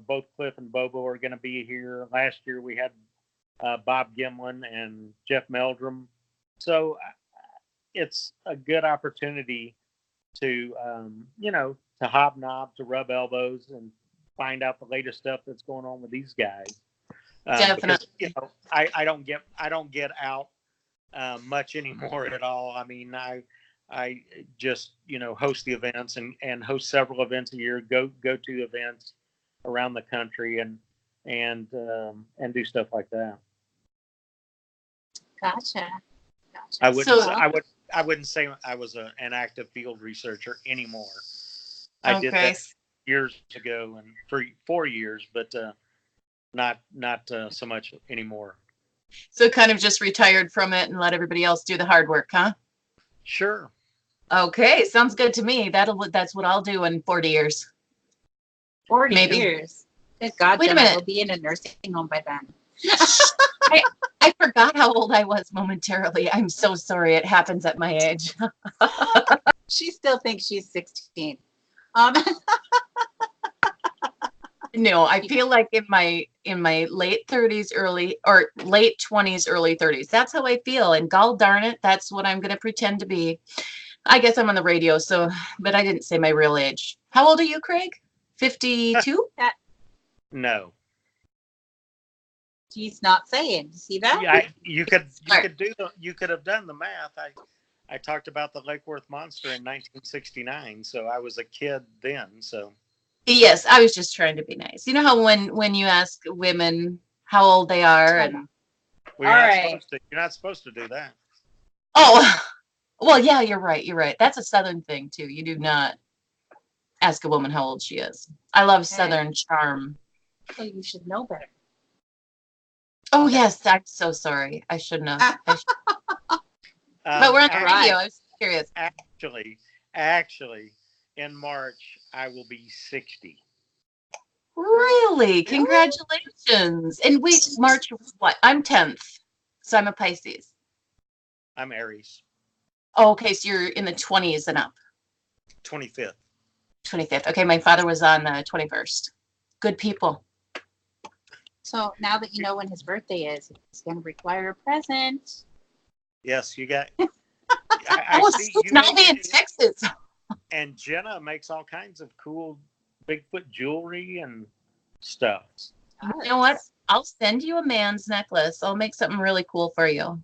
both Cliff and Bobo are going to be here. Last year we had Bob Gimlin and Jeff Meldrum. So it's a good opportunity to, to hobnob, to rub elbows, and find out the latest stuff that's going on with these guys. Definitely. Because, I don't get out much anymore at all. I mean, I just host the events and host several events a year. Go to events around the country and do stuff like that. Gotcha. I wouldn't So- I wouldn't say I was an active field researcher anymore. I did Okay. that years ago and for 4 years, but not so much anymore. So kind of just retired from it and let everybody else do the hard work, huh? Sure. Okay, sounds good to me. That's what I'll do in 40 years. 40 Maybe. years. Good God, Wait a Jenna, minute. we'll be in a nursing home by then. I forgot how old I was momentarily. I'm so sorry. It happens at my age. She still thinks she's 16. No, I feel like in my late 30s, late 20s, early 30s. That's how I feel. And gall darn it, that's what I'm gonna pretend to be. I guess I'm on the radio, but I didn't say my real age. How old are you, Craig? 52? No. He's not saying. You see that? Yeah, you could have done the math. I talked about the Lake Worth Monster in 1969, so I was a kid then. So Yes, I was just trying to be nice. You know how when you ask women how old they are and you're All not right. supposed to. You're not supposed to do that. oh, well, yeah, you're right. You're right. That's a Southern thing too. You do not ask a woman how old she is. I love Southern charm. So you should know better. Oh yes, I'm so sorry. I shouldn't have. But we're on the Ac- radio. I was curious. Actually, in March I will be 60. Really? Congratulations. And wait, March what? I'm 10th. So I'm a Pisces. I'm Aries. Oh, okay, so you're in the 20s and up. 25th. 25th. Okay, my father was on the 21st. Good people. So now that you know when his birthday is, it's going to require a present. Yes, you got. Oh, see so you now I'll be in make- Texas. and Jena makes all kinds of cool Bigfoot jewelry and stuff. You know what? I'll send you a man's necklace. I'll make something really cool for you.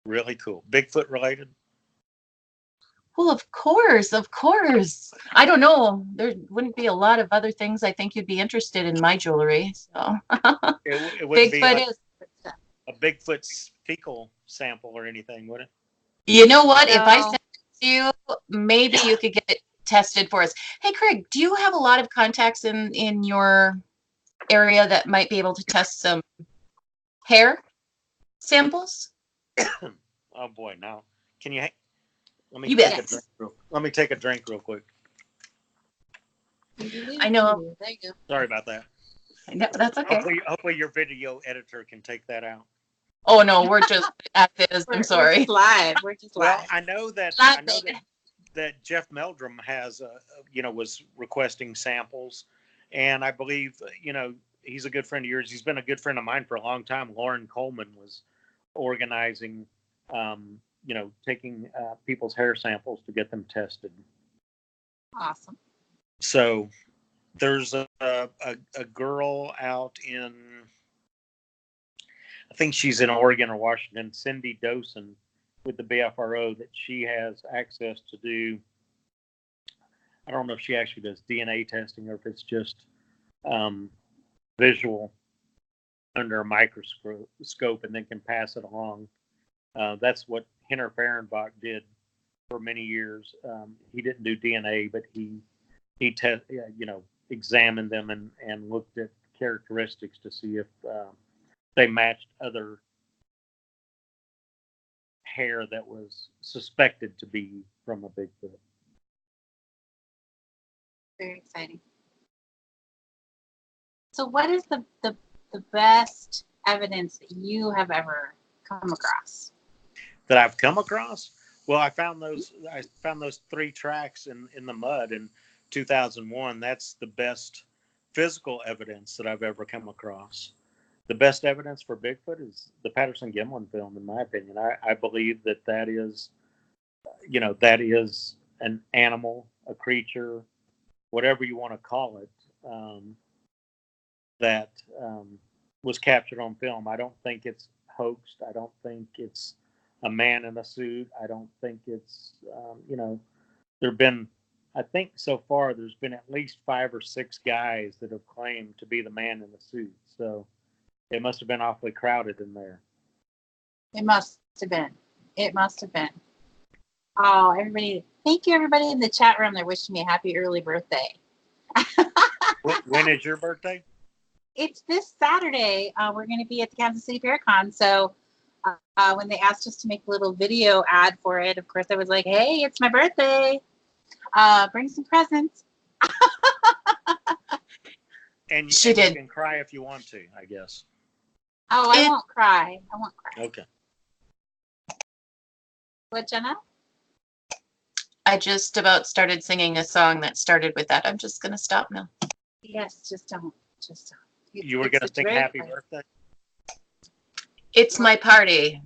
Really cool. Bigfoot related. Well, of course, of course. I don't know. There wouldn't be a lot of other things I think you'd be interested in my jewelry. So It wouldn't be Bigfoot like is. a Bigfoot fecal sample or anything, would it? You know what? If I No. send it to you, maybe you could get it tested for us. Hey, Craig, do you have a lot of contacts in your area that might be able to test some hair samples? Oh boy, now can you? Let me You take bet. a drink. Let me take a drink real quick. I know. There you go. Sorry about that. No, that's okay. Hopefully your video editor can take that out. Oh no, we're just at this. We're I'm sorry. just live. We're just Well, live. I know that Live, baby. that Jeff Meldrum has was requesting samples, and I believe he's a good friend of yours. He's been a good friend of mine for a long time. Lauren Coleman was organizing, taking people's hair samples to get them tested. Awesome. So there's a girl out in, I think she's in Oregon or Washington, Cindy Dosen with the BFRO, that she has access to do. I don't know if she actually does DNA testing or if it's just visual under a microscope and then can pass it along. That's what Henner Fehrenbach did for many years. He didn't do DNA, but he examined them and looked at characteristics to see if they matched other hair that was suspected to be from a Bigfoot. Very exciting. So what is the best evidence that you have ever come across? That I've come across? Well, I found those 3 tracks in the mud in 2001. That's the best physical evidence that I've ever come across. The best evidence for Bigfoot is the Patterson-Gimlin film, in my opinion. I believe that is an animal a creature, whatever you want to call it, that was captured on film. I don't think it's hoaxed. I don't think it's a man in a suit. I don't think it's, there have been, I think so far there's been at least 5 or 6 guys that have claimed to be the man in the suit. So it must have been awfully crowded in there. It must have been. It must have been. Oh, everybody. Thank you, everybody in the chat room. They're wishing me a happy early birthday. When is your birthday? It's this Saturday. We're going to be at the Kansas City Faircon. So when they asked us to make a little video ad for it, of course, I was like, hey, it's my birthday. Bring some presents. And She you did. can cry if you want to, I guess. Oh, I won't cry. I won't cry. Okay. What, Jenna? I just about started singing a song that started with that. I'm just going to stop now. Yes, just don't. Just don't. You were going to sing happy birthday? It's my party,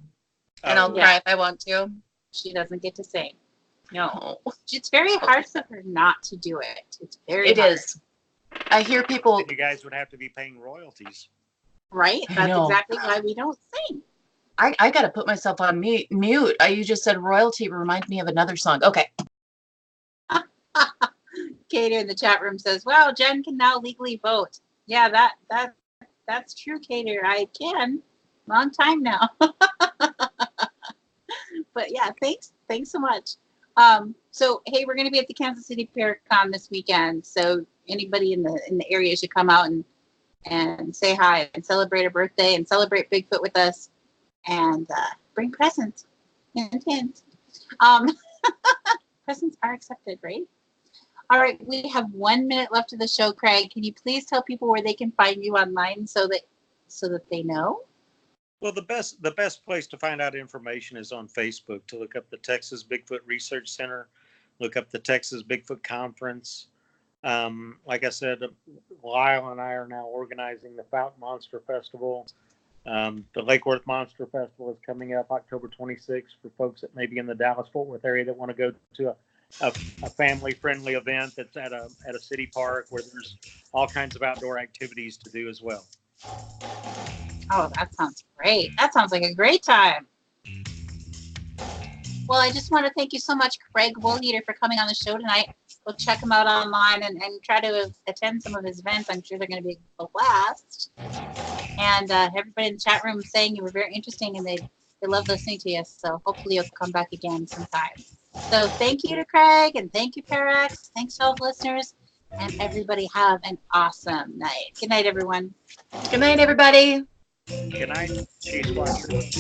and I'll yeah. cry if I want to. She doesn't get to sing. No. Oh, It's very hard for her not to do it. It's very it hard. is. I hear people. You guys would have to be paying royalties. Right? I That's know. exactly why we don't sing. I got to put myself on mute. You just said royalty. Remind me of another song. Okay. Katie in the chat room says, wow, Jen can now legally vote. Yeah, that's true, Katie. I can. Long time now. But yeah, thanks so much. So hey, we're gonna be at the Kansas City Faircon this weekend. So anybody in the area should come out and say hi and celebrate a birthday and celebrate Bigfoot with us and bring presents. Hint, hint. Presents are accepted, right? All right, we have 1 minute left of the show. Craig, can you please tell people where they can find you online so that they know? Well, the best place to find out information is on Facebook, to look up the Texas Bigfoot Research Center, look up the Texas Bigfoot Conference. Like I said, Lyle and I are now organizing the Fountain Monster Festival. The Lake Worth Monster Festival is coming up October 26th for folks that may be in the Dallas-Fort Worth area that want to go to a family-friendly event that's at a city park where there's all kinds of outdoor activities to do as well. Oh, that sounds great. That sounds like a great time. Well, I just want to thank you so much, Craig Woolheater, for coming on the show tonight. We'll check him out online and try to attend some of his events. I'm sure they're going to be a blast. And everybody in the chat room saying you were very interesting and they love listening to you. So hopefully you'll come back again sometime. So thank you to Craig and thank you, Parax. Thanks to all the listeners. And everybody have an awesome night. Good night, everyone. Good night, everybody. Good night, She-Squatchers.